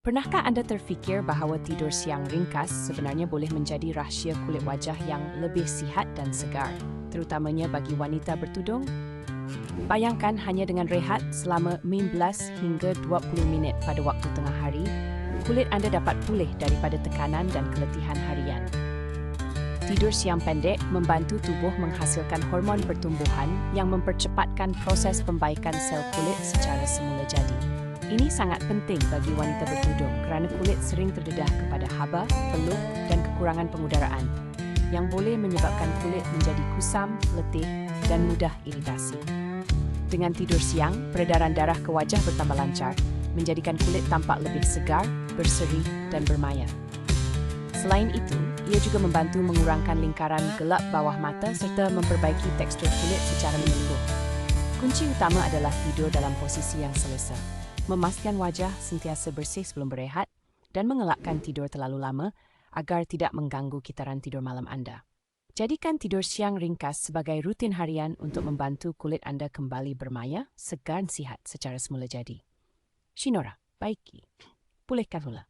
Pernahkah Anda terfikir bahawa tidur siang ringkas sebenarnya boleh menjadi rahsia kulit wajah yang lebih sihat dan segar, terutamanya bagi wanita bertudung? Bayangkan hanya dengan rehat selama 15 hingga 20 minit pada waktu tengah hari, kulit Anda dapat pulih daripada tekanan dan keletihan harian. Tidur siang pendek membantu tubuh menghasilkan hormon pertumbuhan yang mempercepatkan proses pembaikan sel kulit secara semula jadi. Ini sangat penting bagi wanita bertudung kerana kulit sering terdedah kepada haba, peluh dan kekurangan pengudaraan yang boleh menyebabkan kulit menjadi kusam, letih dan mudah iritasi. Dengan tidur siang, peredaran darah ke wajah bertambah lancar, menjadikan kulit tampak lebih segar, berseri dan bermaya. Selain itu, ia juga membantu mengurangkan lingkaran gelap bawah mata serta memperbaiki tekstur kulit secara menyeluruh. Kunci utama adalah tidur dalam posisi yang selesa, memastikan wajah sentiasa bersih sebelum berehat dan mengelakkan tidur terlalu lama agar tidak mengganggu kitaran tidur malam Anda. Jadikan tidur siang ringkas sebagai rutin harian untuk membantu kulit Anda kembali bermaya, segar dan sihat secara semula jadi. Shinora, baiki. Pulihkan pula.